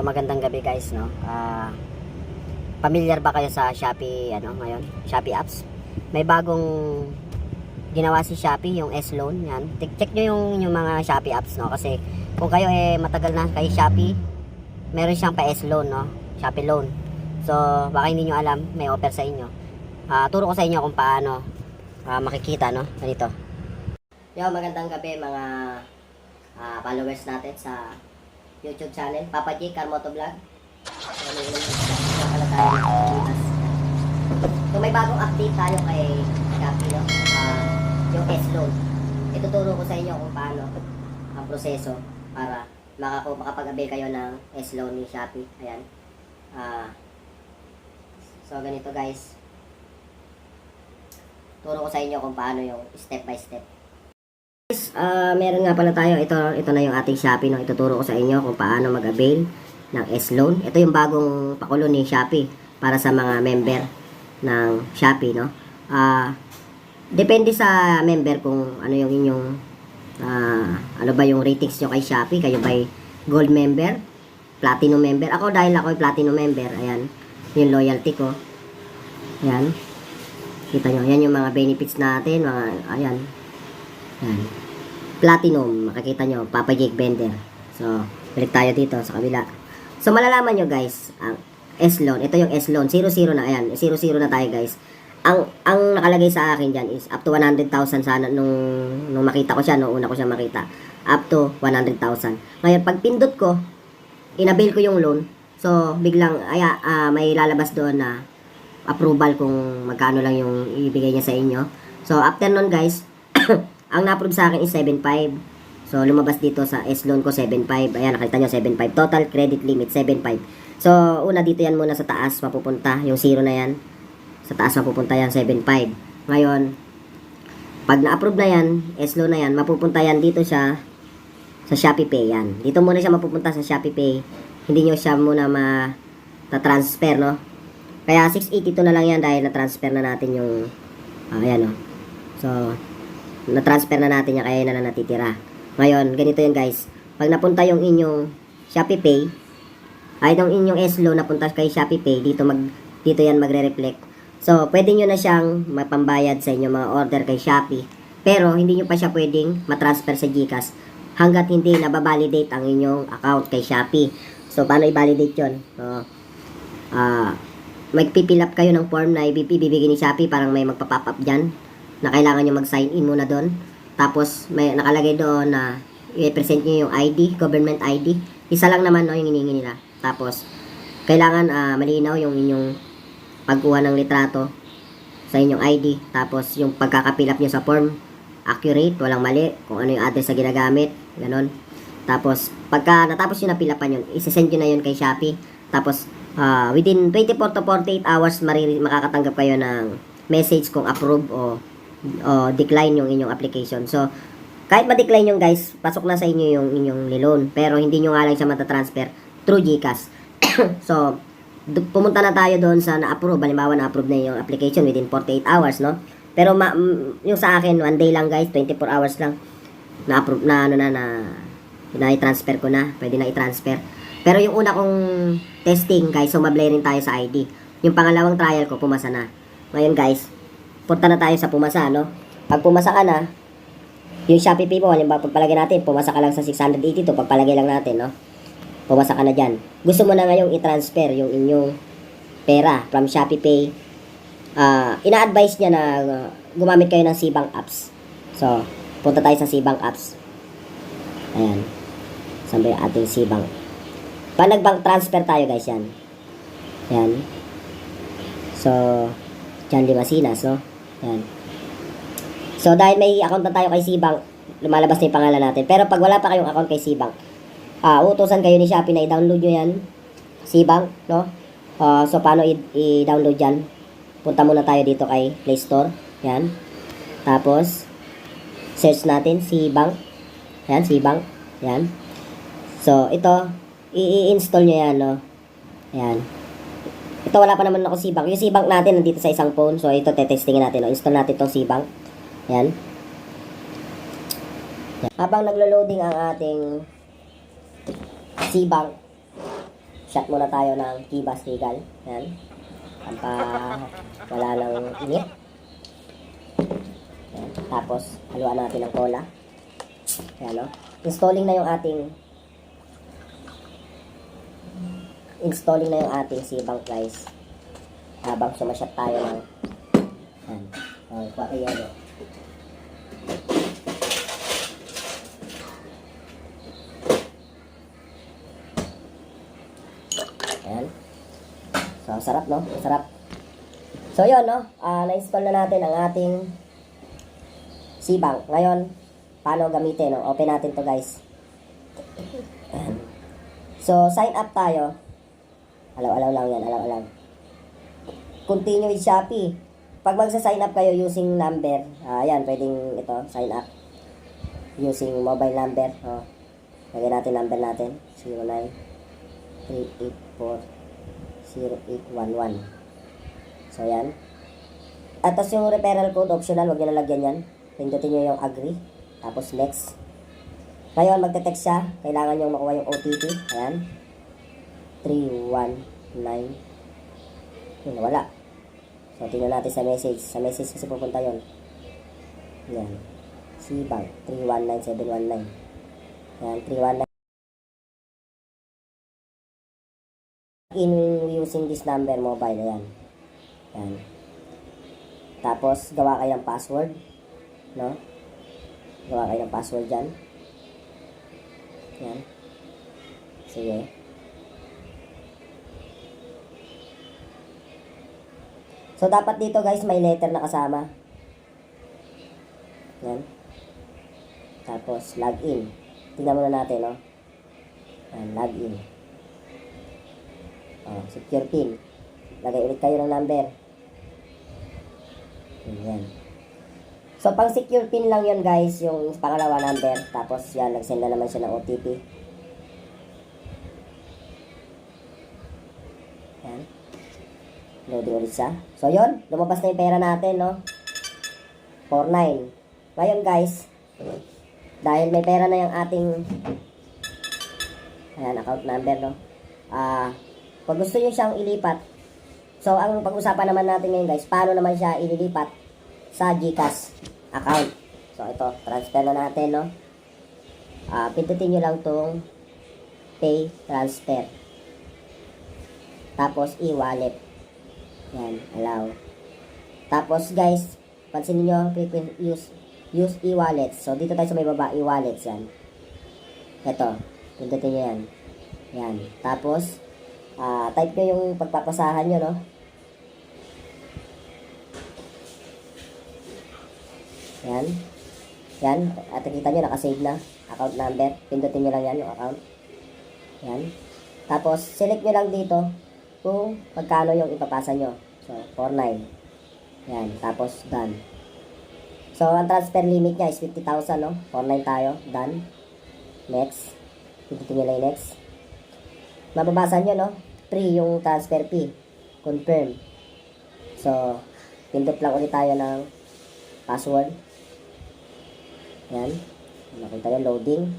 magandang gabi guys, no. Familiar ba kayo sa Shopee ngayon? Shopee apps. May bagong ginawa si Shopee, yung S-Loan, yan. Check nyo yung mga Shopee apps, no, kasi kung kayo matagal na kay Shopee, meron siyang pa S-Loan, no, Shopee Loan. So, baka hindi nyo alam, may offer sa inyo. Turo ko sa inyo kung paano makikita, no, ganito. Yo, magandang gabi mga followers natin sa YouTube channel, Papa J Carmoto Vlog. So may bagong update tayo kay Shopee, no? Yung S-Loan. Ituturo ko sa inyo kung paano ang proseso para makapag-avail kayo ng S-Loan ni Shopee. Ayan. So ganito guys. Turo ko sa inyo kung paano yung step by step. Meron nga pala tayo, ito na yung ating Shopee, no? Ituturo ko sa inyo kung paano mag-avail ng S-Loan. Ito yung bagong pakulo ni Shopee para sa mga member ng Shopee, no? Depende sa member kung ano yung inyong ano ba yung ratings nyo kay Shopee. Kayo ba gold member, platinum member? Ako, dahil ako ay platinum member, ayan, yung loyalty ko. Ayan. Kita nyo, yan yung mga benefits natin, mga, ayan. Yan. Platinum, makikita nyo, Papa Jake Bender. So, balik tayo dito sa kabila. So, malalaman nyo guys, ang S-Loan, ito yung S-Loan, 00 na, ayan, 00 na tayo guys. Ang nakalagay sa akin dyan is up to 100,000 sana nung makita ko siya, nung una ko siya makita. Up to 100,000. Ngayon, pag pindot ko, inabail ko yung loan, so, biglang, may lalabas doon na approval kung magkano lang yung ibigay niya sa inyo. So, after nun guys, ang na-approve sa akin is 7.5. So, lumabas dito sa S-Loan ko 7.5. Ayan, nakita nyo 7.5. Total credit limit 7.5. So, una dito yan muna sa taas mapupunta. Yung 0 na yan. Sa taas mapupunta yan 7.5. Ngayon, pag na-approve na yan, S-Loan na yan, mapupunta yan dito siya sa Shopee Pay. Yan. Dito muna siya mapupunta sa Shopee Pay. Hindi nyo siya muna ma-transfer, no? Kaya 682 na lang yan dahil na-transfer na natin yung ayan, no? So, na-transfer na natin yan, kaya na natitira. Ngayon, ganito yun guys. Pag napunta yung inyong Shopee Pay, yung inyong S-Loan napunta kay Shopee Pay, dito yan magre-reflect. So, pwede nyo na siyang mapambayad sa inyong mga order kay Shopee. Pero, hindi nyo pa siya pwedeng matransfer sa GCash hanggat hindi nababalidate ang inyong account kay Shopee. So, paano i-validate yun? So, magpipil up kayo ng form na ibibigay ni Shopee, parang may magpa-pop up dyan na kailangan nyo mag-sign in muna doon. Tapos, may nakalagay doon na i-present nyo yung ID, government ID. Isa lang naman, no, yung hinihingi nila. Tapos, kailangan malinaw yung inyong pagkuha ng litrato sa inyong ID. Tapos, yung pagkakapilap nyo sa form, accurate, walang mali, kung ano yung address na ginagamit, ganon. Tapos, pagka natapos nyo na pilapan yun, isesend nyo na yun kay Shopee. Tapos, within 24 to 48 hours, makakatanggap kayo ng message kung approve o decline yung inyong application. So, kahit ma-decline yung guys, pasok na sa inyo yung inyong loan. Pero hindi nyo nga lang siya matatransfer through GCash. So, pumunta na tayo doon sa na-approve. Halimbawa, na-approve na yung application within 48 hours, no? Pero yung sa akin, 1 day lang guys, 24 hours lang. Na-approve na i-transfer ko na. Pwede na i-transfer. Pero yung una kong testing, guys, sumablay rin tayo sa ID. Yung pangalawang trial ko, pumasa na. Ngayon guys, punta na tayo sa pumasa, no? Pag pumasa ka na, yung Shopee Pay mo, halimbawa, pagpalagay natin, pumasa ka lang sa 682, pagpalagay lang natin, no? Pumasa ka na dyan. Gusto mo na ngayong i-transfer yung inyong pera from Shopee Pay. Ina-advise niya na gumamit kayo ng C-Bank apps. So, punta tayo sa C-Bank apps. Ayan. Saan ba yung ating C-Bank? Pag nag-bank transfer tayo, guys, yan. Ayan. So, John Limasinas, no? Yan. So, dahil may account na tayo kay C-Bank, lumalabas na yung pangalan natin. Pero pag wala pa kayong account kay C-Bank, utusan kayo ni Shopee na i-download nyo yan. C-Bank, no? So, paano i-download yan? Punta muna tayo dito kay Play Store. Yan. Tapos, search natin C-Bank. Yan, C-Bank. Yan. So, ito, i-install nyo yan, no? Yan. Ito, wala pa naman ako C-Bank. Yung C-Bank natin nandito sa isang phone. So, ito, testingin natin. No? Install natin itong C-Bank. Yan. Habang naglo-loading ang ating C-Bank, Shot muna tayo ng Chivas Regal. Yan. Pampa wala nang init. Yan. Tapos, haluan natin ng cola. Yan, no? Installing na yung ating sibang rice. Habang sumasyat tayo ng yan. Kuha tayo yan, no? Ayan. So, sarap, no? Sarap. So, yun, no? Na-install na natin ang ating sibang. Ngayon, paano gamitin, no? Open natin to, guys. Ayan. So, sign up tayo. Alaw lang yan. Alaw. Continue with Shopee. Pag magsa-sign up kayo using number, ayan, pwedeng ito, sign up. Using mobile number. Lagyan natin number natin. 0938408811. So, yan. At tapos yung referral code, optional, huwag nyo nalagyan yan. Pindutin nyo yung agree. Tapos, next. Ngayon, magte-text siya. Kailangan nyo makuha yung OTP. Ayan. 319. Yun, wala. So, tingnan natin sa message. Sa message kasi pupunta yun. Yan. Sibang. 319719. Yan, 319. In using this number mobile, ayan. Yan. Tapos, gawa kayo ng password. No? Gawa kayo ng password dyan. Yan. Sige. So, dapat dito guys, may letter na kasama. Yan. Tapos, login. Tingnan muna natin, no? Yan, login. Secure pin. Lagay ulit kayo ng number. Yan. So, pang secure pin lang yun guys, yung pangalawa number. Tapos, yan, nagsend na naman siya ng OTP. Yan. Loading ulit siya. So, yun. Lumabas na yung pera natin, no? 49. Ngayon, guys, dahil may pera na yung ating ayan, account number, no? Pag gusto nyo siyang ilipat, so, ang pag-usapan naman natin ngayon, guys, paano naman siya ililipat sa GCash account. So, ito, transfer na natin, no? Pindutin nyo lang tong pay transfer. Tapos, e-wallet. Yan, allow. Tapos, guys, pansinin nyo, use e-wallet. So, dito tayo sa may baba, e-wallets, yan. Ito, pindutin nyo yan. Yan. Tapos, type nyo yung pagpapasahan nyo, no? Yan. Yan. At nakita nyo, nakasave na. Account number. Pindutin nyo lang yan, yung account. Yan. Tapos, select nyo lang dito kung magkano yung ipapasa nyo. So, 49. Yan. Tapos, done. So, ang transfer limit niya is 50,000, no? 49 tayo. Done. Next. Pindutin nyo lang next. Mababasa nyo, no? Free yung transfer fee. Confirm. So, pindot lang ulit tayo ng password. Yan. Nakita nyo, loading.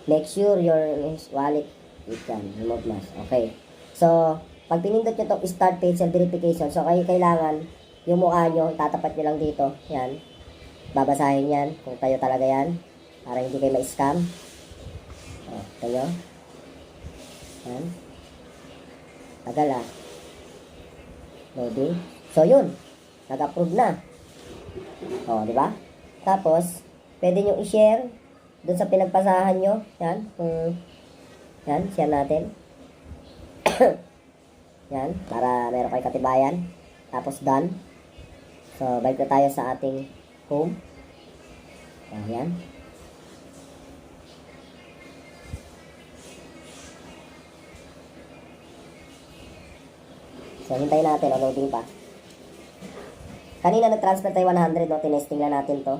Make sure your wallet is done. Remote mask. Okay. So, pag pinindot nyo itong start facial verification, so kayo kailangan yung mukha nyo, tatapat nyo lang dito. Yan. Babasahin yan kung kayo talaga yan. Para hindi kayo ma-scam. Kayo. Yan. Tagal loading. So, yun. Nag-approve na. Di ba? Tapos, pwede nyo i-share dun sa pinagpasahan nyo. Yan. Yan. Share natin. Yan. Para meron kayo katibayan. Tapos, done. So, balik na tayo sa ating home. Yan. So, hintayin natin. Loading pa. Kanina nag-transfer tayo 100, no? Tinesting lang natin to.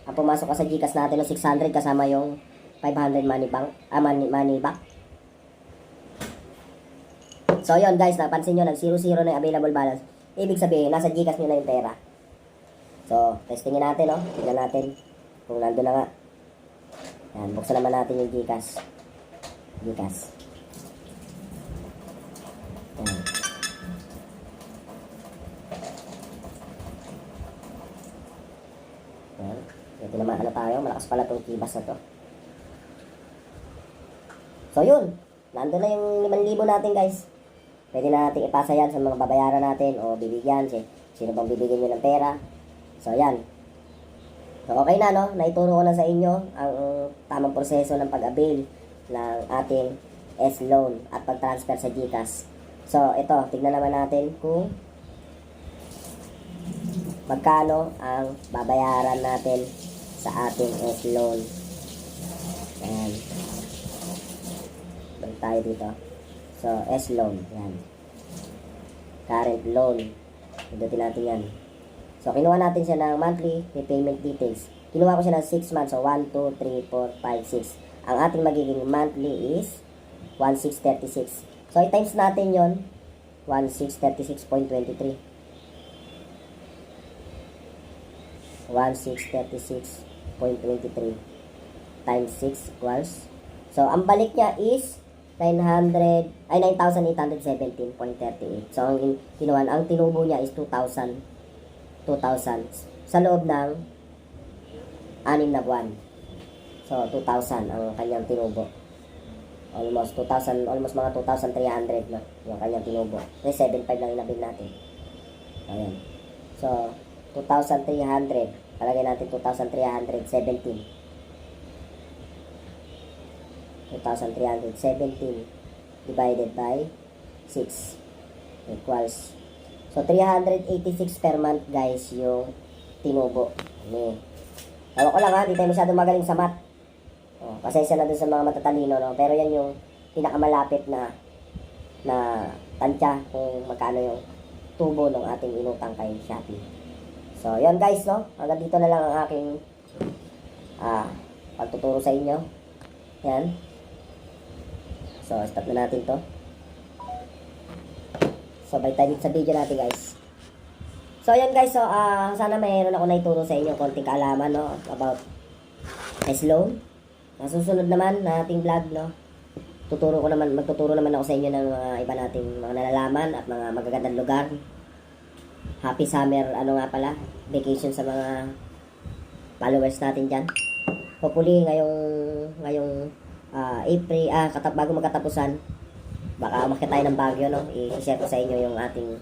Ang pumasok ka sa GCash natin no, 600 kasama yung 500 money back. So, yun guys, napansin nyo, nag-0-0 na yung available balance. Ibig sabihin, nasa GCash nyo na yung pera. So, testingin natin, no? Tignan natin kung nandun na nga. Yan, buksan naman natin yung GCash. naman, ano tayo, malakas pala itong kibas na to. So yun, nandun na yung 5,000 natin guys. Pwede na natin ipasa yan sa mga babayaran natin o bibigyan. Sino bang bibigyan nyo ng pera. So yan. So okay na no, naituro ko na sa inyo ang tamang proseso ng pag-avail ng ating S-loan at pag-transfer sa GCash. So ito, tignan naman natin kung magkano ang babayaran natin sa ating S-loan. Ayan. Balik tayo dito. So, S-loan. Yan. Current loan. Pindutin natin yan. So, kinuha natin siya ng monthly repayment details. Kinuha ko siya ng 6 months. So, 1, 2, 3, 4, 5, 6. Ang ating magiging monthly is 1,636. So, i-times natin yon 1,636.23. 1,636.23 times 6 equals, so ang balik niya is 9,817.38. So ang kinuha, ang tinubo niya is 2,000 sa loob ng 6 na buwan. So 2,000 ang kanyang tinubo. Almost 2,000, almost mga 2,300 na yung kanyang tinubo. Kasi 7,500 lang inabil natin. Ayan. So 2,300. Palagay natin 2,317. 2,317 divided by 6 equals, so 386 per month guys yung tinubo. Ewan ko lang ha, di tayo masyadong magaling sa math. Pasensya na dun sa mga matatalino, no? Pero yan yung pinakamalapit na tansya kung magkano yung tubo ng ating inutang kay Shopee. So, yun guys, no? Hanggang dito na lang ang aking pagtuturo sa inyo. Yan. So, stop na natin to. So, bye tayo dito sa video natin, guys. So, yan guys. So, sana mayroon ako naituro sa inyo konting kaalaman, no? About S-loan. Susunod naman na ating vlog, no? Magtuturo naman ako sa inyo ng mga iba nating mga nalalaman at mga magagandang lugar. Happy summer, ano nga pala, vacation sa mga followers natin dyan. Hopefully, ngayong April, bago magkatapusan, baka umakyat tayo ng Baguio, no? I-share ko sa inyo yung ating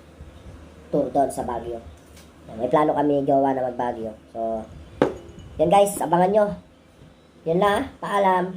tour doon sa Baguio. May plano kami gawa na mag-Baguio. So, yan guys, abangan nyo. Yan na, paalam.